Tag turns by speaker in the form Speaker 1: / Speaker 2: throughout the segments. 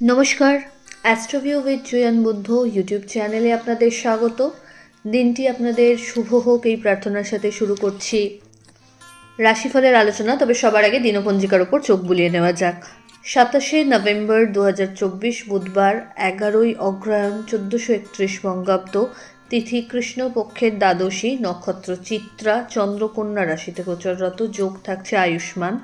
Speaker 1: নমস্কার, অ্যাস্ট্রোভিউ with Juan Buddha YouTube চ্যানেলে আপনাদের স্বাগত। দিনটি আপনাদের শুভ হোক এই প্রার্থনার সাথে শুরু করছি রাশিফলের আলোচনা। তবে সবার আগে দিনপঞ্জিকার উপর চোখ বুলিয়ে নেওয়া যাক। 27শে নভেম্বর 2024 বুধবার, 11ই অগ্রহায়ণ 1431 বঙ্গাব্দ, তিথি কৃষ্ণপক্ষের দ্বাদশী, নক্ষত্র চিত্রা, চন্দ্রকন্যা রাশিতে গোচররত, যোগ থাকছে আয়ুষ্মান।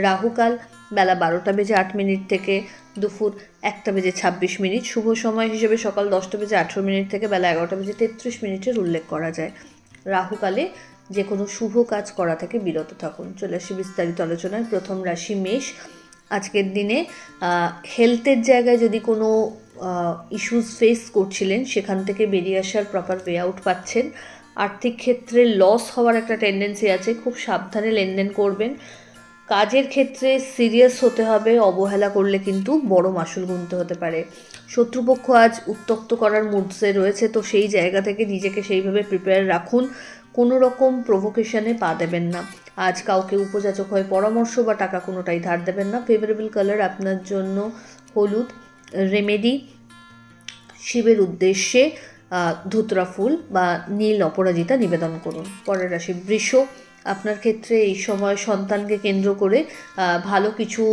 Speaker 1: রাহুকাল বেলা 12:08 থেকে দুপুর 1:26। শুভ সময় হিসেবে সকাল 10:18 থেকে বেলা 11:33 উল্লেখ করা যায়। রাহুকালে যে কোনো শুভ কাজ করা থেকে বিরত থাকুন। চলে আসি বিস্তারিত আলোচনায়। প্রথম রাশি মেষ। আজকের দিনে হেলথের জায়গায় যদি কোনো ইস্যুস ফেস করছিলেন সেখান থেকে বেরিয়ে আসার প্রপার ওয়ে আউট পাচ্ছেন। আর্থিক ক্ষেত্রে লস হওয়ার একটা টেন্ডেন্সি আছে, খুব সাবধানে লেনদেন করবেন। কাজের ক্ষেত্রে সিরিয়াস হতে হবে, অবহেলা করলে কিন্তু বড় মাসুল গুনতে হতে পারে। শত্রুপক্ষ আজ উত্তক্ত করার মুডসে রয়েছে, তো সেই জায়গা থেকে নিজেকে সেইভাবে প্রিপেয়ার রাখুন। কোনো রকম প্রভোকেশনে পা দেবেন না। আজ কাউকে উপযাচক হয়ে পরামর্শ বা টাকা কোনোটাই ধার দেবেন না। ফেভারেবল কালার আপনার জন্য হলুদ। রেমেডি, শিবের উদ্দেশ্যে ধুতরা ফুল বা নীল অপরাজিতা নিবেদন করুন। পরের রাশি বৃষ। আপনার ক্ষেত্রে এই সময় সন্তানকে কেন্দ্র করে ভালো কিছু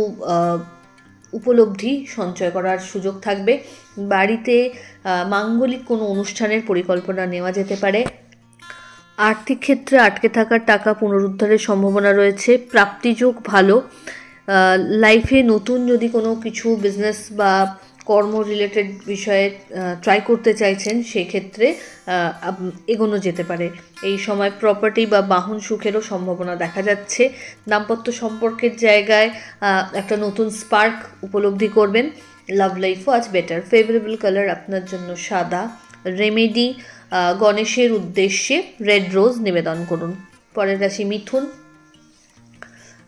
Speaker 1: উপলব্ধি সঞ্চয় করার সুযোগ থাকবে। বাড়িতে মাঙ্গলিক কোনো অনুষ্ঠানের পরিকল্পনা নেওয়া যেতে পারে। আর্থিক ক্ষেত্রে আটকে থাকার টাকা পুনরুদ্ধারের সম্ভাবনা রয়েছে। প্রাপ্তিযোগ ভালো। লাইফে নতুন যদি কোনো কিছু বিজনেস বা কর্ম রিলেটেড বিষয়ে ট্রাই করতে চাইছেন সেক্ষেত্রে এগোনো যেতে পারে। এই সময় প্রপার্টি বা বাহন সুখেরও সম্ভাবনা দেখা যাচ্ছে। দাম্পত্য সম্পর্কের জায়গায় একটা নতুন স্পার্ক উপলব্ধি করবেন। লাভ লাইফও আজ বেটার। ফেভারেবল কালার আপনার জন্য সাদা। রেমেডি, গণেশের উদ্দেশ্যে রেড রোজ নিবেদন করুন। পরের রাশি মিথুন।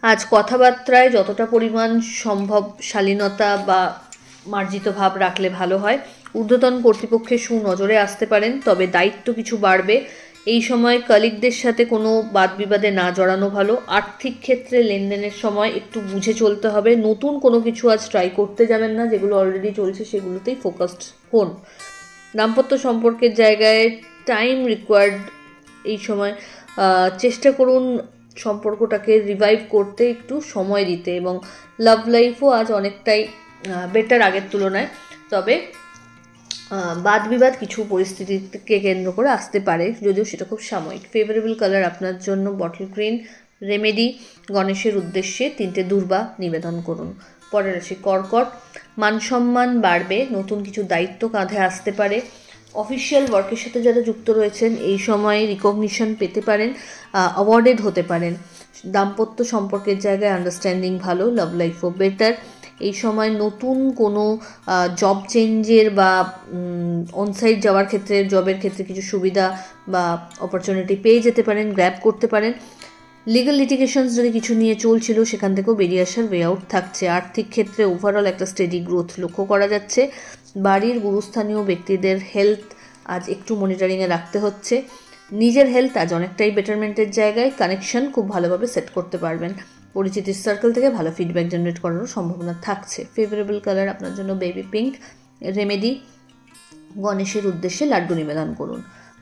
Speaker 1: আজ কথাবার্তায় যতটা পরিমাণ সম্ভব শালীনতা বা মার্জিত ভাব রাখলে ভালো হয়। ঊর্ধ্বতন কর্তৃপক্ষের সুনজরে আসতে পারেন, তবে দায়িত্ব কিছু বাড়বে। এই সময় কলিগদের সাথে কোনো বাদ বিবাদে না জড়ানো ভালো। আর্থিক ক্ষেত্রে লেনদেনের সময় একটু বুঝে চলতে হবে। নতুন কোনো কিছু আজ ট্রাই করতে যাবেন না, যেগুলো অলরেডি চলছে সেগুলোতেই ফোকাসড হন। দাম্পত্য সম্পর্কের জায়গায় টাইম রিকোয়ার্ড। এই সময় চেষ্টা করুন সম্পর্কটাকে রিভাইভ করতে, একটু সময় দিতে। এবং লাভ লাইফও আজ অনেকটাই বেটার আগের তুলনায়, তবে বাদ বিবাদ কিছু পরিস্থিতিকে কেন্দ্র করে আসতে পারে, যদিও সেটা খুব সাময়িক। ফেভারেবল কালার আপনার জন্য বটল গ্রিন। রেমেডি, গণেশের উদ্দেশ্যে 3টে দূর্বা নিবেদন করুন। পরের রাশি কর্কট। মান সম্মান বাড়বে, নতুন কিছু দায়িত্ব কাঁধে আসতে পারে। অফিসিয়াল ওয়ার্কের সাথে যারা যুক্ত রয়েছেন এই সময়ে রিকগনিশন পেতে পারেন, অ্যাওয়ার্ডেড হতে পারেন। দাম্পত্য সম্পর্কের জায়গায় আন্ডারস্ট্যান্ডিং ভালো। লাভ লাইফও বেটার। এই সময় নতুন কোনো জব চেঞ্জের বা অনসাইট যাওয়ার ক্ষেত্রে, জবের ক্ষেত্রে কিছু সুবিধা বা অপরচুনিটি পেয়ে যেতে পারেন, গ্র্যাব করতে পারেন। লিগাল লিটিগেশনস যদি কিছু নিয়ে চলছিল সেখান থেকেও বেরিয়ে আসার ওয়ে আউট থাকছে। আর্থিক ক্ষেত্রে ওভারঅল একটা স্টেডি গ্রোথ লক্ষ্য করা যাচ্ছে। বাড়ির গুরুস্থানীয় ব্যক্তিদের হেলথ আজ একটু মনিটরিংয়ে রাখতে হচ্ছে। নিজের হেলথ আজ অনেকটাই বেটারমেন্টের জায়গায়। কানেকশন খুব ভালোভাবে সেট করতে পারবেন। পরিচিতির সার্কেল থেকে ভালো ফিডব্যাক জেনারেট করারও সম্ভাবনা থাকছে। ফেভারেবল কালার আপনার জন্য বেবি পিঙ্ক। রেমেডি, গণেশের উদ্দেশ্যে লাড্ডু নিবেদন করুন।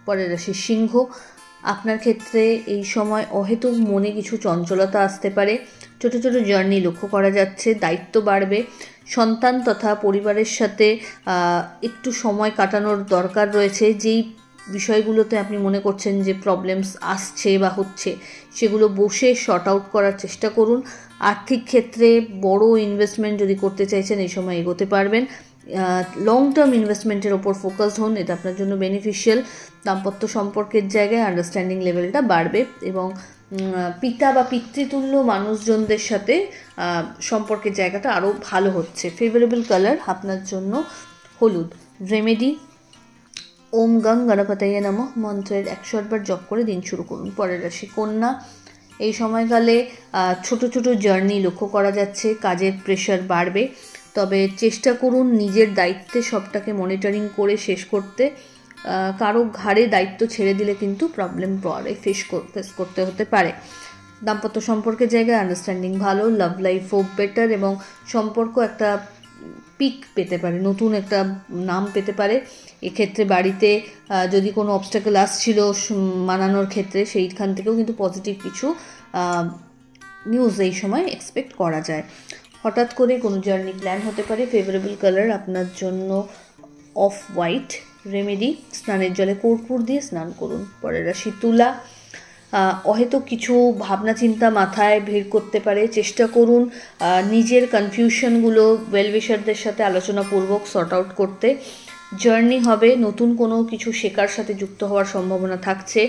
Speaker 1: পরের রাশি সিংহ। আপনার ক্ষেত্রে এই সময় অহেতুক মনে কিছু চঞ্চলতা আসতে পারে। ছোট ছোট জার্নি লক্ষ্য করা যাচ্ছে। দায়িত্ব বাড়বে। সন্তান তথা পরিবারের সাথে একটু সময় কাটানোর দরকার রয়েছে। যেই বিষয়গুলোতে আপনি মনে করছেন যে প্রবলেমস আসছে বা হচ্ছে, সেগুলো বসে শর্ট আউট করার চেষ্টা করুন। আর্থিক ক্ষেত্রে বড় ইনভেস্টমেন্ট যদি করতে চাইছেন এই সময় এগোতে পারবেন। লং টার্ম ইনভেস্টমেন্টের ওপর ফোকাস হন, এটা আপনার জন্য বেনিফিশিয়াল। দাম্পত্য সম্পর্কের জায়গায় আন্ডারস্ট্যান্ডিং লেভেলটা বাড়বে এবং পিতা বা পিতৃতুল্য মানুষজনদের সাথে সম্পর্কের জায়গাটা আরও ভালো হচ্ছে। ফেভারেবল কালার আপনার জন্য হলুদ। রেমেডি, ওম গং গণপতয়ে নমঃ মন্ত্রের 108 বার জপ করে দিন শুরু করুন। পরের রাশি কন্যা। এই সময়কালে ছোট ছোট জার্নি লক্ষ্য করা যাচ্ছে। কাজের প্রেশার বাড়বে, তবে চেষ্টা করুন নিজের দায়িত্বে সবটাকে মনিটরিং করে শেষ করতে। কারো ঘাড়ে দায়িত্ব ছেড়ে দিলে কিন্তু প্রবলেম পরে ফেস করতে হতে পারে। দাম্পত্য সম্পর্কের জায়গায় আন্ডারস্ট্যান্ডিং ভালো। লাভ লাইফও বেটার এবং সম্পর্ক একটা পিক পেতে পারে, নতুন একটা নাম পেতে পারে। এক্ষেত্রে বাড়িতে যদি কোনো অবস্টাকেল আসছিল মানানোর ক্ষেত্রে, সেইখান থেকেও কিন্তু পজিটিভ কিছু নিউজ এই সময় এক্সপেক্ট করা যায়। হঠাৎ করে কোনো জার্নি প্ল্যান হতে পারে। ফেভারেবল কালার আপনার জন্য অফ হোয়াইট। রেমেডি, স্নানের জলে কর্পূর দিয়ে স্নান করুন। পরের রাশি তুলা। হয়তো কিছু ভাবনা চিন্তা মাথায় ভিড় করতে পারে, চেষ্টা করুন নিজের কনফিউশনগুলো ওয়েলউইশারদের সাথে আলোচনাপূর্বক সর্ট আউট করতে। জার্নি হবে, নতুন কোনো কিছু শেখার সাথে যুক্ত হওয়ার সম্ভাবনা থাকছে।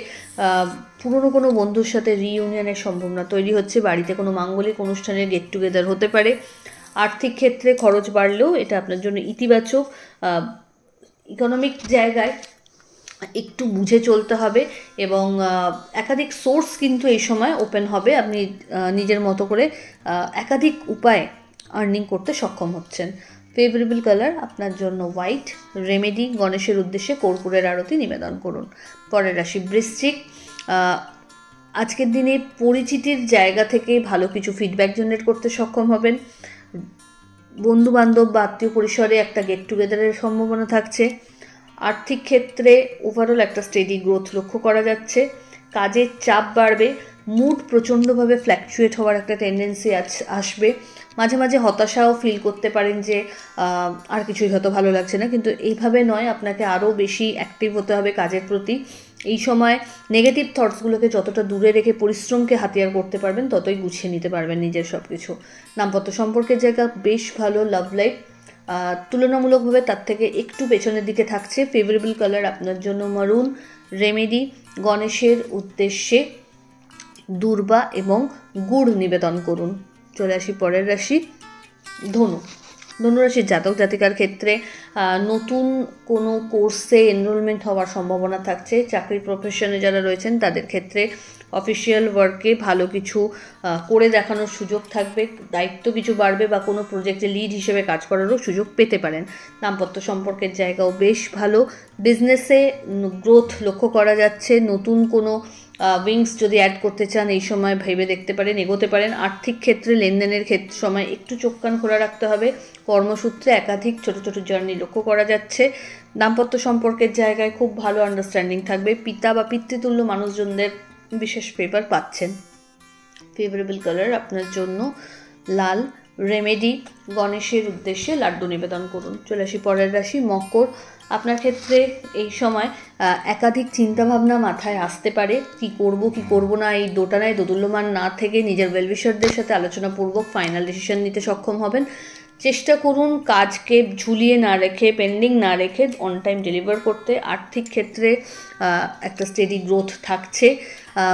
Speaker 1: পুরনো কোনো বন্ধুর সাথে রিইউনিয়নের সম্ভাবনা তৈরি হচ্ছে। বাড়িতে কোনো মাঙ্গলিক অনুষ্ঠানের গেট টুগেদার হতে পারে। আর্থিক ক্ষেত্রে খরচ বাড়লেও এটা আপনার জন্য ইতিবাচক। ইকোনমিক জায়গায় একটু বুঝে চলতে হবে এবং একাধিক সোর্স কিন্তু এই সময় ওপেন হবে। আপনি নিজের মতো করে একাধিক উপায়ে আর্নিং করতে সক্ষম হচ্ছেন। ফেভারেবল কালার আপনার জন্য হোয়াইট। রেমেডি, গণেশের উদ্দেশ্যে কর্পূরের আরতি নিবেদন করুন। পরের রাশি বৃশ্চিক। আজকের দিনে পরিচিতির জায়গা থেকে ভালো কিছু ফিডব্যাক জেনারেট করতে সক্ষম হবেন। বন্ধু বান্ধব বা আত্মীয় পরিসরে একটা গেট টুগেদারের সম্ভাবনা থাকছে। আর্থিক ক্ষেত্রে ওভারঅল একটা স্টেডি গ্রোথ লক্ষ্য করা যাচ্ছে। কাজের চাপ বাড়বে, মুড প্রচণ্ডভাবে ফ্ল্যাকচুয়েট হওয়ার একটা টেন্ডেন্সি আসবে। মাঝে মাঝে হতাশাও ফিল করতে পারেন যে আর কিছুই হয়তো ভালো লাগছে না, কিন্তু এইভাবে নয়, আপনাকে আরও বেশি অ্যাক্টিভ হতে হবে কাজের প্রতি। এই সময় নেগেটিভ থটসগুলোকে যতটা দূরে রেখে পরিশ্রমকে হাতিয়ার করতে পারবেন, ততই গুছিয়ে নিতে পারবেন নিজের সব কিছু। দাম্পত্য সম্পর্কের জায়গা বেশ ভালো। লাভ লাইফ তুলনামূলকভাবে তার থেকে একটু পেছনের দিকে থাকছে। ফেভারেবল কালার আপনার জন্য মারুন। রেমেডি, গণেশের উদ্দেশ্যে দূর্বা এবং গুড় নিবেদন করুন। চলে আসি পরের রাশি ধনু। ধনুরাশির জাতক জাতিকার ক্ষেত্রে নতুন কোনো কোর্সে এনরোলমেন্ট হওয়ার সম্ভাবনা থাকছে। চাকরি প্রফেশনে যারা রয়েছেন তাদের ক্ষেত্রে অফিসিয়াল ওয়ার্কে ভালো কিছু করে দেখানোর সুযোগ থাকবে, দায়িত্ব কিছু বাড়বে বা কোনো প্রজেক্টে লিড হিসেবে কাজ করারও সুযোগ পেতে পারেন। দাম্পত্য সম্পর্কের জায়গাও বেশ ভালো। বিজনেসে গ্রোথ লক্ষ্য করা যাচ্ছে। নতুন কোনো উইংস যদি অ্যাড করতে চান এই সময় ভেবে দেখতে পারেন, এগোতে পারেন। আর্থিক ক্ষেত্রে লেনদেনের সময় একটু চোখ কান খোলা রাখতে হবে। কর্মসূত্রে একাধিক ছোট ছোট জার্নি লক্ষ্য করা যাচ্ছে। দাম্পত্য সম্পর্কের জায়গায় খুব ভালো আন্ডারস্ট্যান্ডিং থাকবে। পিতা বা পিতৃতুল্য মানুষজনদের বিশেষ ফেভার পাচ্ছেন। ফেভারেবল কালার আপনার জন্য লাল। রেমেডি, গণেশের উদ্দেশ্যে লাড্ডু নিবেদন করুন। চলে আসি পরের রাশি মকর। আপনার ক্ষেত্রে এই সময় একাধিক চিন্তাভাবনা মাথায় আসতে পারে। কি করব না, এই দোটানায় দোদুল্যমান না থেকে নিজের ওয়েলউইশারদের সাথে আলোচনাপূর্বক ফাইনাল ডিসিশন নিতে সক্ষম হবেন। চেষ্টা করুন কাজকে ঝুলিয়ে না রেখে, পেন্ডিং না রেখে অন টাইম ডেলিভার করতে। আর্থিক ক্ষেত্রে একটা স্টেডি গ্রোথ থাকছে।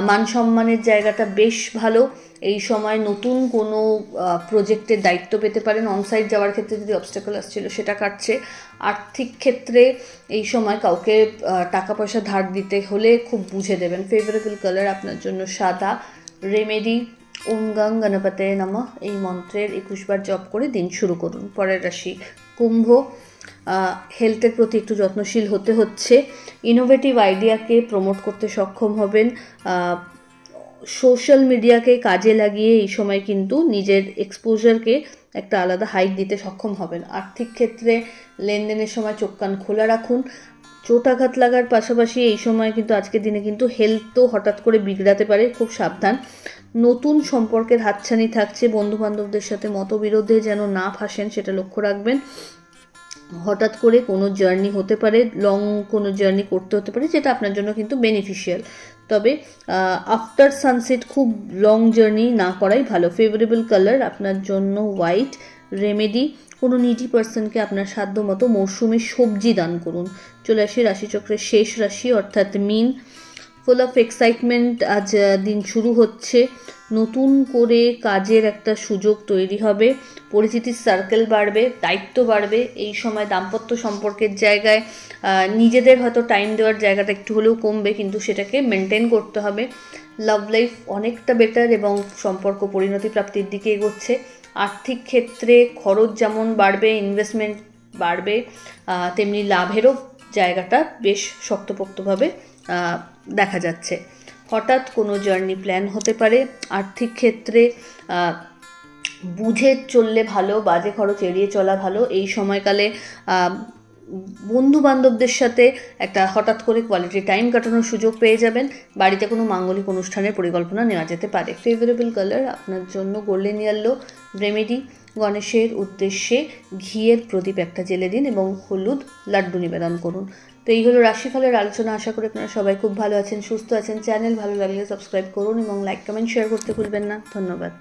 Speaker 1: মান সম্মানের জায়গাটা বেশ ভালো। এই সময় নতুন কোনো প্রজেক্টের দায়িত্ব পেতে পারেন। অনসাইট যাওয়ার ক্ষেত্রে যদি অবস্টাকল আসছিল সেটা কাটছে। আর্থিক ক্ষেত্রে এই সময় কাউকে টাকা পয়সা ধার দিতে হলে খুব বুঝে দেবেন। ফেভারেবল কালার আপনার জন্য সাদা। রেমেডি, ওম গং গণপতে নমঃ এই মন্ত্রের 21 বার জপ করে দিন শুরু করুন। পরের রাশি কুম্ভ। হেলথের প্রতি একটু যত্নশীল হতে হচ্ছে। ইনোভেটিভ আইডিয়াকে প্রমোট করতে সক্ষম হবেন। সোশ্যাল মিডিয়াকে কাজে লাগিয়ে এই সময় কিন্তু নিজের এক্সপোজারকে একটা আলাদা হাইট দিতে সক্ষম হবেন। আর্থিক ক্ষেত্রে লেনদেনের সময় চোখ কান খোলা রাখুন। চোট আঘাত লাগার পাশাপাশি এই সময় কিন্তু আজকের দিনে কিন্তু হেলথও হঠাৎ করে বিগড়াতে পারে, খুব সাবধান। নতুন সম্পর্কের হাতছানি থাকছে। বন্ধু বান্ধবদের সাথে মতবিরোধে যেন না ফাঁসেন সেটা লক্ষ্য রাখবেন। হঠাৎ করে কোনো জার্নি হতে পারে, লং কোনো জার্নি করতে হতে পারে, যেটা আপনার জন্য কিন্তু বেনিফিশিয়াল। তবে আফটার সানসেট খুব লং জার্নি না করাই ভালো। ফেভারেবল কালার আপনার জন্য হোয়াইট। রেমেডি, কোনো নিডি পার্সনকে আপনার সাধ্য মতো মৌসুমি সবজি দান করুন। চলে আসি রাশিচক্রের শেষ রাশি অর্থাৎ মীন। ফুল অফ এক্সাইটমেন্ট আজ দিন শুরু হচ্ছে। নতুন করে কাজের একটা সুযোগ তৈরি হবে। পরিচিতির সার্কেল বাড়বে, দায়িত্ব বাড়বে। এই সময় দাম্পত্য সম্পর্কের জায়গায় নিজেদের হয়তো টাইম দেওয়ার জায়গাটা একটু হলেও কমবে, কিন্তু সেটাকে মেনটেন করতে হবে। লাভ লাইফ অনেকটা বেটার এবং সম্পর্ক পরিণতি প্রাপ্তির দিকে এগোচ্ছে। আর্থিক ক্ষেত্রে খরচ যেমন বাড়বে, ইনভেস্টমেন্ট বাড়বে, তেমনি লাভেরও জায়গাটা বেশ শক্তপোক্তভাবে দেখা যাচ্ছে। হঠাৎ কোনো জার্নি প্ল্যান হতে পারে। আর্থিক ক্ষেত্রে বুঝে চললে ভালো, বাজে খরচ এড়িয়ে চলা ভালো। এই সময়কালে বন্ধু বান্ধবদের সাথে একটা হঠাৎ করে কোয়ালিটি টাইম কাটানোর সুযোগ পেয়ে যাবেন। বাড়িতে কোনো মাঙ্গলিক অনুষ্ঠানের পরিকল্পনা নেওয়া যেতে পারে। ফেভারেবল কালার আপনার জন্য গোল্ডেন ইয়েলো। রেমেডি, গণেশের উদ্দেশ্যে ঘিয়ের প্রদীপ একটা জ্বেলে দিন এবং হলুদ লাড্ডু নিবেদন করুন। তো এই হলো রাশিফলের আলোচনা। আশা করি আপনারা সবাই খুব ভালো আছেন, সুস্থ আছেন। চ্যানেল ভালো লাগলে সাবস্ক্রাইব করুন এবং লাইক কমেন্ট শেয়ার করতে ভুলবেন না। ধন্যবাদ।